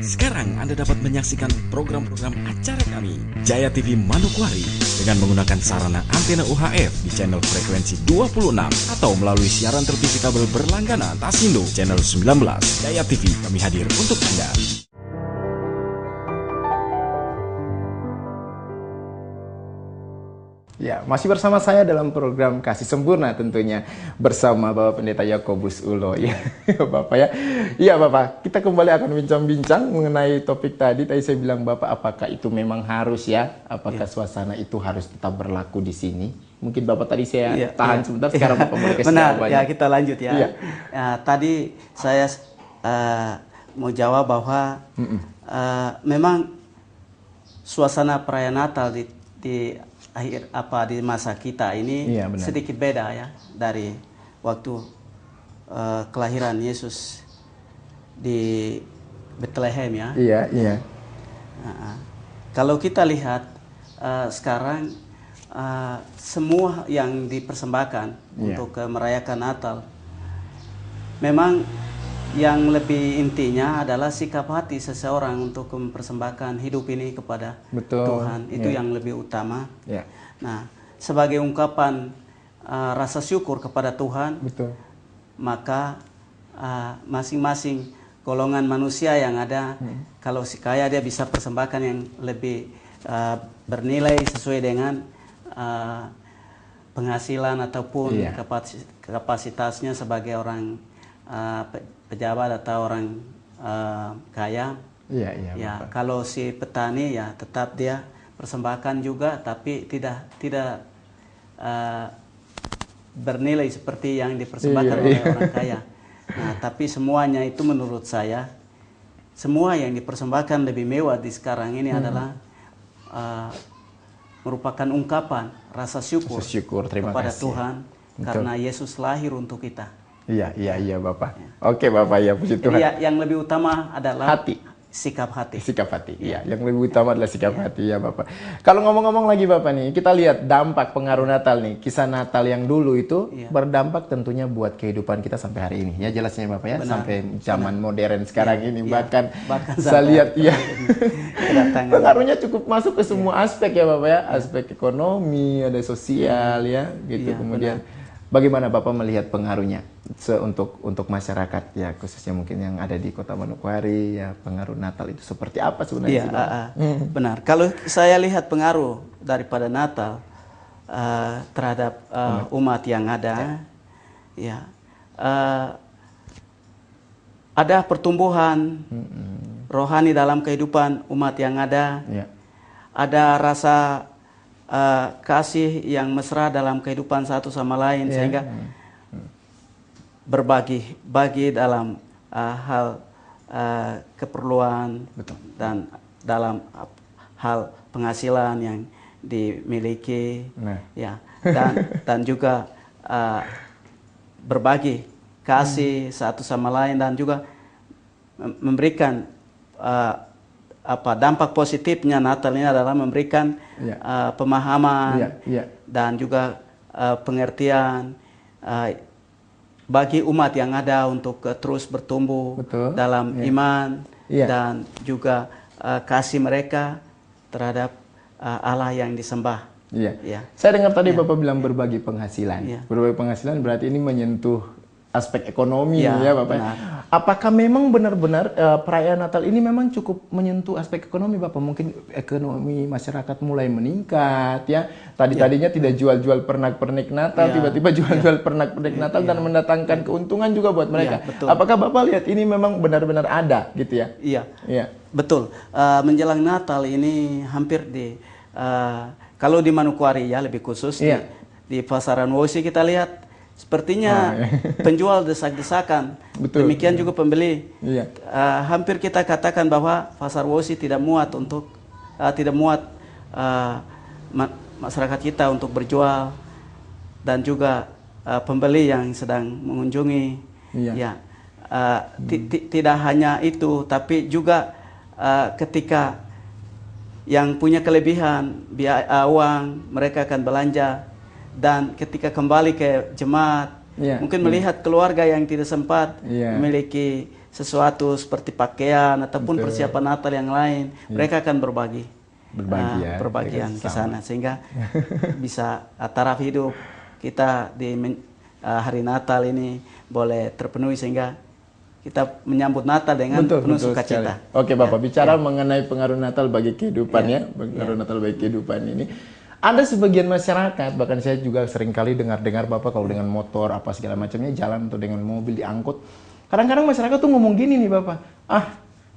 Sekarang Anda dapat menyaksikan program-program acara kami Jaya TV Manokwari dengan menggunakan sarana antena UHF di channel frekuensi 26 atau melalui siaran televisi kabel berlangganan Tasindo channel 19. Jaya TV kami hadir untuk Anda. Ya, masih bersama saya dalam program Kasih Sempurna tentunya bersama Bapak Pendeta Yakobus Ulo ya, Bapak ya. Iya Bapak, kita kembali akan bincang-bincang mengenai topik tadi. Tadi saya bilang Bapak, apakah itu memang harus ya? Apakah suasana itu harus tetap berlaku di sini? Mungkin Bapak tadi saya tahan sebentar, sekarang Bapak mulai kasih Benar, jawabannya. ya kita lanjut ya. Tadi saya mau jawab bahwa memang suasana perayaan Natal di akhir di masa kita ini sedikit beda ya dari waktu kelahiran Yesus di Bethlehem ya. Iya. Kalau kita lihat sekarang semua yang dipersembahkan untuk merayakan Natal, memang yang lebih intinya adalah sikap hati seseorang untuk mempersembahkan hidup ini kepada Tuhan. Itu yang lebih utama. Nah, sebagai ungkapan rasa syukur kepada Tuhan, maka masing-masing golongan manusia yang ada, kalau si kaya dia bisa persembahkan yang lebih bernilai sesuai dengan penghasilan ataupun kapasitasnya sebagai orang pejabat atau orang kaya. Kalau si petani ya tetap dia persembahkan juga, tapi tidak bernilai seperti yang dipersembahkan oleh orang kaya. Nah, tapi semuanya itu menurut saya, semua yang dipersembahkan lebih mewah di sekarang ini adalah merupakan ungkapan rasa syukur kepada Tuhan karena Yesus lahir untuk kita. Iya Bapak. Oke Bapak, ya puji Tuhan. Jadi yang lebih utama adalah sikap hati. Iya, yang lebih utama adalah sikap hati ya Bapak. Kalau ngomong-ngomong lagi Bapak nih, kita lihat dampak pengaruh Natal nih. Kisah Natal yang dulu itu berdampak tentunya buat kehidupan kita sampai hari ini. Ya jelasnya Bapak ya, sampai zaman modern sekarang ini. Bahkan saya lihat pengaruhnya cukup masuk ke semua aspek ya Bapak ya. Aspek ekonomi, ada sosial ya gitu. Kemudian bagaimana Bapak melihat pengaruhnya untuk masyarakat ya, khususnya mungkin yang ada di Kota Manokwari ya, pengaruh Natal itu seperti apa sebenarnya? Benar. Kalau saya lihat pengaruh daripada Natal terhadap umat yang ada, ada pertumbuhan rohani dalam kehidupan umat yang ada, ada rasa kasih yang mesra dalam kehidupan satu sama lain, sehingga berbagi dalam hal keperluan dan dalam hal penghasilan yang dimiliki, dan juga berbagi kasih satu sama lain, dan juga memberikan dampak positifnya Natal ini adalah memberikan pemahaman dan juga pengertian bagi umat yang ada untuk terus bertumbuh dalam iman dan juga kasih mereka terhadap Allah yang disembah. Saya dengar tadi Bapak bilang berbagi penghasilan. Berbagi penghasilan berarti ini menyentuh aspek ekonomi ya Bapak. Apakah memang benar-benar perayaan Natal ini memang cukup menyentuh aspek ekonomi Bapak? Mungkin ekonomi masyarakat mulai meningkat ya. Tadinya tidak jual-jual pernak-pernik Natal, tiba-tiba jual-jual pernak-pernik Natal dan mendatangkan keuntungan juga buat mereka. Apakah Bapak lihat ini memang benar-benar ada gitu ya? Iya. Betul. Menjelang Natal ini hampir kalau di Manokwari ya lebih khusus di pasaran Wosi kita lihat sepertinya penjual desak-desakan, demikian juga pembeli. Hampir kita katakan bahwa pasar Wosi tidak muat masyarakat kita untuk berjual, dan juga pembeli yang sedang mengunjungi. Tidak hanya itu, tapi juga ketika yang punya kelebihan uang, mereka akan belanja. Dan ketika kembali ke jemaat, mungkin melihat keluarga yang tidak sempat memiliki sesuatu seperti pakaian ataupun persiapan Natal yang lain, mereka akan berbagi. Berbagian ke sana sehingga bisa taraf hidup kita di hari Natal ini boleh terpenuhi sehingga kita menyambut Natal dengan penuh sukacita. Oke Bapak, bicara mengenai pengaruh Natal bagi kehidupan pengaruh Natal bagi kehidupan ini. Ada sebagian masyarakat, bahkan saya juga sering kali dengar Bapak kalau dengan motor apa segala macamnya jalan atau dengan mobil diangkut. Kadang-kadang masyarakat tuh ngomong gini nih Bapak,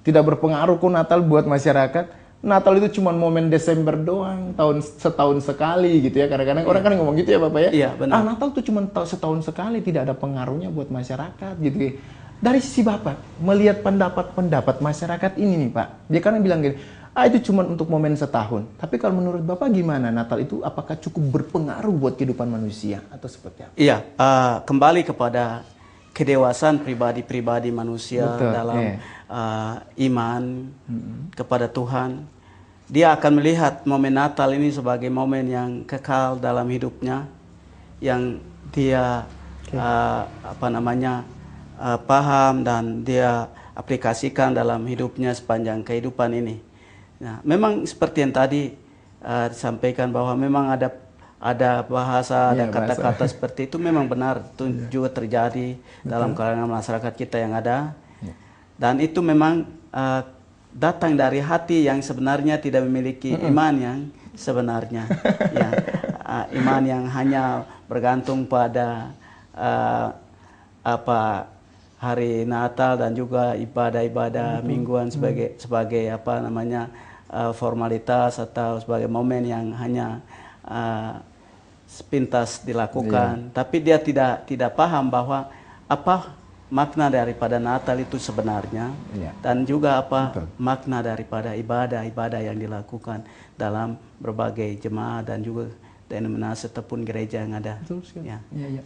tidak berpengaruh kok Natal buat masyarakat. Natal itu cuma momen Desember doang, setahun sekali gitu ya. Kadang-kadang orang kan ngomong gitu ya Bapak ya. Iya, benar. Natal itu cuma setahun sekali, tidak ada pengaruhnya buat masyarakat gitu ya. Dari sisi Bapak, melihat pendapat masyarakat ini nih Pak. Dia kan bilang gini, itu cuma untuk momen setahun. Tapi kalau menurut Bapak gimana? Natal itu apakah cukup berpengaruh buat kehidupan manusia atau seperti apa? Iya, kembali kepada kedewasaan pribadi manusia dalam iman kepada Tuhan. Dia akan melihat momen Natal ini sebagai momen yang kekal dalam hidupnya, yang dia paham dan dia aplikasikan dalam hidupnya sepanjang kehidupan ini. Nah, memang seperti yang tadi disampaikan bahwa memang ada bahasa, ada kata-kata seperti itu memang benar, itu juga terjadi dalam kalangan masyarakat kita yang ada. Dan itu memang datang dari hati yang sebenarnya tidak memiliki iman yang sebenarnya. Iman yang hanya bergantung pada hari Natal dan juga ibadah-ibadah mingguan sebagai formalitas atau sebagai momen yang hanya sepintas dilakukan. Tapi dia tidak paham bahwa apa makna daripada Natal itu sebenarnya, dan juga apa makna daripada ibadah-ibadah yang dilakukan dalam berbagai jemaat dan juga denominasi ataupun gereja yang ada.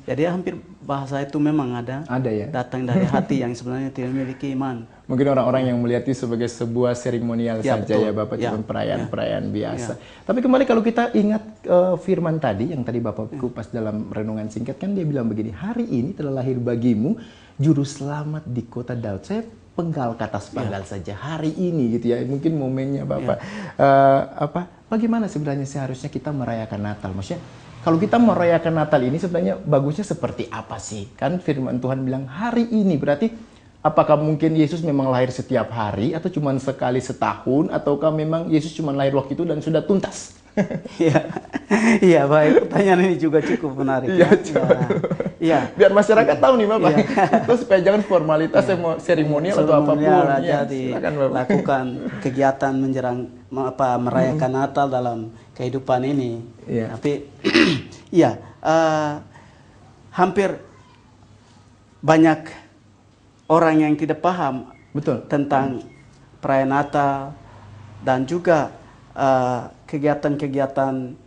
Jadi hampir bahasa itu memang ada ya? Datang dari hati yang sebenarnya tidak memiliki iman. Mungkin orang-orang yang melihat itu sebagai sebuah seremonial saja ya Bapak, cuma perayaan-perayaan biasa. Tapi kembali kalau kita ingat firman tadi yang tadi Bapak kupas dalam renungan singkat, kan dia bilang begini, hari ini telah lahir bagimu juru selamat di kota Daud. Saya penggal kata sepenggal saja, hari ini gitu ya, mungkin momennya Bapak. Bagaimana sebenarnya seharusnya kita merayakan Natal? Maksudnya kalau kita merayakan Natal ini sebenarnya bagusnya seperti apa sih? Kan firman Tuhan bilang hari ini, berarti apakah mungkin Yesus memang lahir setiap hari atau cuma sekali setahun, ataukah memang Yesus cuma lahir waktu itu dan sudah tuntas? Iya, baik. Pertanyaan ini juga cukup menarik. Biar masyarakat tahu nih Bapak. Itu supaya jangan formalitas seremonial atau apapun. Lakukan kegiatan menjelang merayakan Natal dalam kehidupan ini. Tapi hampir banyak orang yang tidak paham tentang perayaan Natal dan juga kegiatan-kegiatan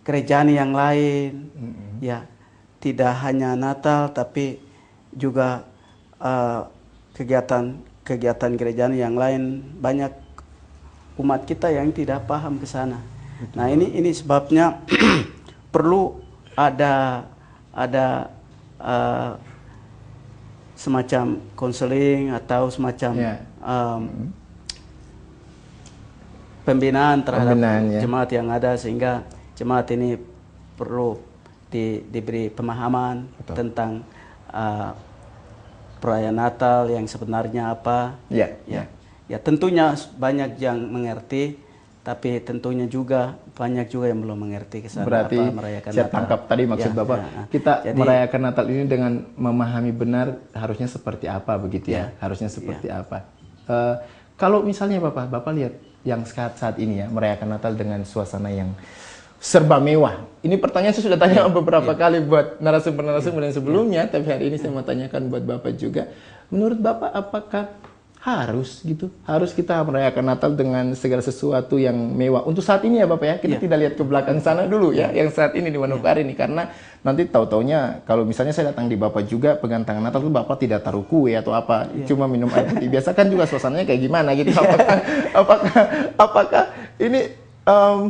kerajaan yang lain, tidak hanya Natal tapi juga kegiatan kerajaan yang lain, banyak umat kita yang tidak paham ke sana. Nah, ini sebabnya perlu ada semacam konseling atau semacam pembinaan terhadap jemaat yang ada, sehingga jemaat ini perlu diberi pemahaman tentang perayaan Natal yang sebenarnya apa. Tentunya banyak yang mengerti, tapi tentunya juga banyak juga yang belum mengerti kesana. Berarti merayakan saya Natal. tangkap tadi maksud Bapak, kita merayakan Natal ini dengan memahami benar harusnya seperti apa begitu ya, harusnya seperti apa. Kalau misalnya Bapak lihat yang saat ini ya, merayakan Natal dengan suasana yang serba mewah. Ini pertanyaan saya sudah tanya beberapa kali buat narasumber yang sebelumnya, tapi hari ini saya mau tanyakan buat Bapak juga. Menurut Bapak, apakah harus kita merayakan Natal dengan segala sesuatu yang mewah untuk saat ini ya Bapak ya? Kita tidak lihat ke belakang sana dulu ya, yang saat ini di Manokwari ini, karena nanti tahu-taunya kalau misalnya saya datang di Bapak juga pegang tangan Natal tuh Bapak tidak taruh kue atau apa, cuma minum air putih. Biasa kan juga suasananya kayak gimana gitu. Apakah ini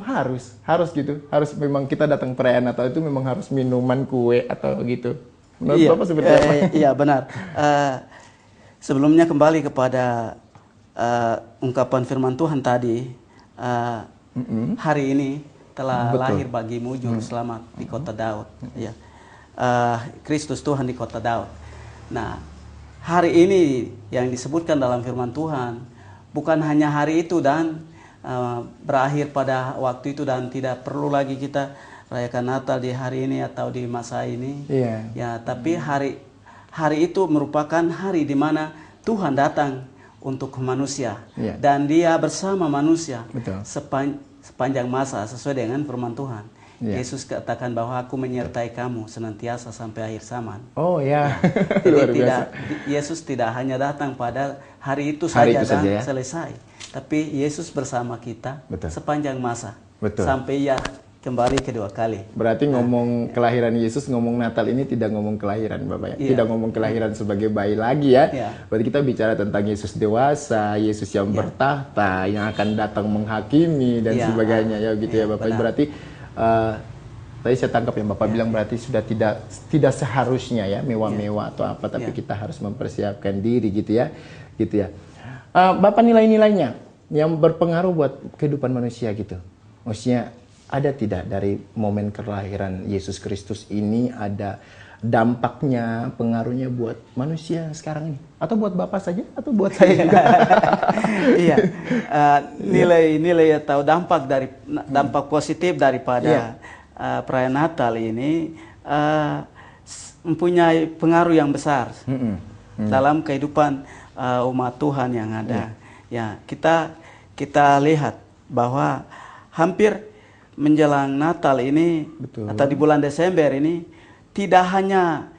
harus gitu? Harus memang kita datang perayaan Natal itu memang harus minuman kue atau gitu? Menurut Iya, Bapak seperti apa? iya benar. Sebelumnya kembali kepada ungkapan firman Tuhan tadi, hari ini telah lahir bagimu juru selamat di kota Daud. Ya. Kristus Tuhan di kota Daud. Nah, hari ini yang disebutkan dalam firman Tuhan bukan hanya hari itu dan berakhir pada waktu itu dan tidak perlu lagi kita rayakan Natal di hari ini atau di masa ini. Iya. Ya, tapi hari itu merupakan hari di mana Tuhan datang untuk manusia. Iya. Dan dia bersama manusia. Betul. Sepanjang masa sesuai dengan firman Tuhan. Iya. Yesus katakan bahwa aku menyertai kamu senantiasa sampai akhir zaman. Oh ya, Jadi luar biasa. Yesus tidak hanya datang pada hari itu Hari saja itu dan saja, ya. selesai. Tapi Yesus bersama kita Betul. sepanjang masa. Betul. Sampai ya kembali kedua kali. Berarti ngomong kelahiran Yesus, ngomong Natal ini tidak ngomong kelahiran Bapak ya. Iya. Tidak ngomong kelahiran sebagai bayi lagi ya. Iya. Berarti kita bicara tentang Yesus dewasa, Yesus yang bertahta, yang akan datang menghakimi dan Iya. sebagainya ya gitu ya Iya, Bapak. benar. Berarti tadi saya tangkap yang Bapak bilang berarti sudah tidak seharusnya ya mewah-mewah atau apa, tapi Iya. kita harus mempersiapkan diri gitu ya. Gitu ya. Bapak, nilai-nilainya yang berpengaruh buat kehidupan manusia gitu. Maksudnya ada tidak dari momen kelahiran Yesus Kristus ini ada dampaknya, pengaruhnya buat manusia sekarang ini? Atau buat Bapak saja? Atau buat saya juga? Iya, nilai-nilai atau dampak positif daripada perayaan Natal ini mempunyai pengaruh yang besar dalam kehidupan umat Tuhan yang ada. Ya, kita lihat bahwa hampir menjelang Natal ini atau di bulan Desember ini tidak hanya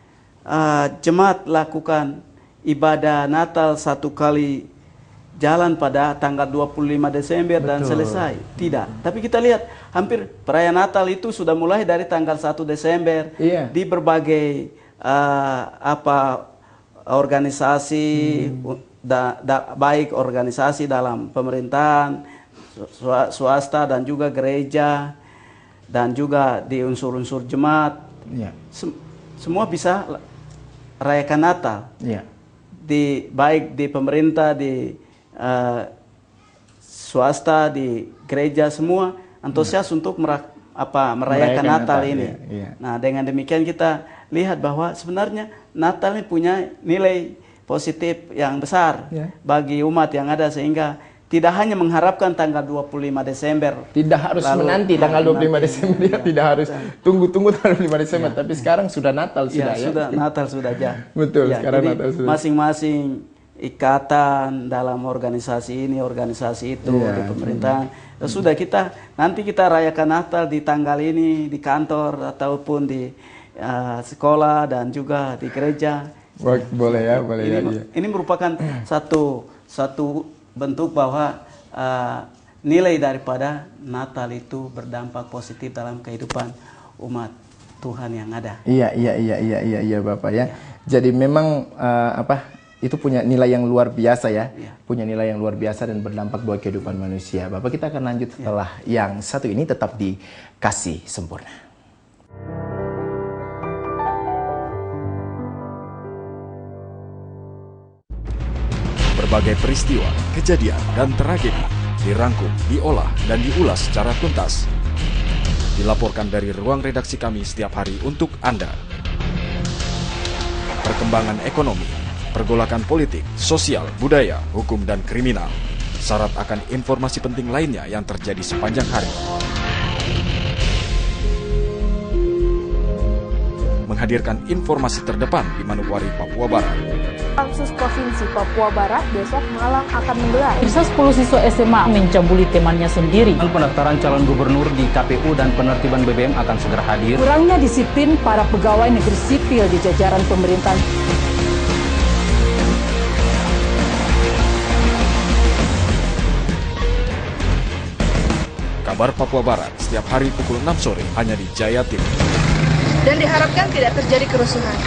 jemaat lakukan ibadah Natal satu kali jalan pada tanggal 25 Desember dan selesai. Tidak. Tapi kita lihat hampir perayaan Natal itu sudah mulai dari tanggal 1 Desember di berbagai organisasi baik organisasi dalam pemerintahan, swasta dan juga gereja dan juga di unsur-unsur jemaat. Semua bisa rayakan Natal. Baik di pemerintah, di swasta, di gereja, semua antusias untuk merayakan Natal ini. Nah, dengan demikian kita lihat bahwa sebenarnya Natal ini punya nilai positif yang besar bagi umat yang ada, sehingga tidak hanya mengharapkan tanggal 25 Desember. Tidak harus menanti tanggal 25 Desember, ya. Tidak harus tunggu-tunggu tanggal 25 Desember, tapi sekarang sudah Natal sudah ya. Sudah Natal sudah aja. Betul, ya, sekarang jadi Natal sudah. Masing-masing ikatan dalam organisasi ini, organisasi itu, di pemerintahan. Sudah nanti kita rayakan Natal di tanggal ini di kantor ataupun di sekolah dan juga di gereja. Boleh ya, boleh ya. Ini merupakan satu bentuk bahwa nilai daripada Natal itu berdampak positif dalam kehidupan umat Tuhan yang ada. Iya Bapak ya. Jadi memang itu punya nilai yang luar biasa ya. Punya nilai yang luar biasa dan berdampak buat kehidupan manusia. Bapak, kita akan lanjut setelah yang satu ini, tetap di Kasih Sempurna. Berbagai peristiwa, kejadian, dan tragedi dirangkum, diolah, dan diulas secara tuntas. Dilaporkan dari ruang redaksi kami setiap hari untuk Anda. Perkembangan ekonomi, pergolakan politik, sosial, budaya, hukum, dan kriminal. Syarat akan informasi penting lainnya yang terjadi sepanjang hari. Menghadirkan informasi terdepan di Manokwari, Papua Barat. Pansus Provinsi Papua Barat besok malam akan menggelar. Bisa 10 siswa SMA mencabuli temannya sendiri. Pendaftaran calon gubernur di KPU dan penertiban BBM akan segera hadir. Kurangnya disiplin para pegawai negeri sipil di jajaran pemerintahan. Kabar Papua Barat setiap hari pukul 6 sore hanya di Jaya TV. Dan diharapkan tidak terjadi kerusuhan.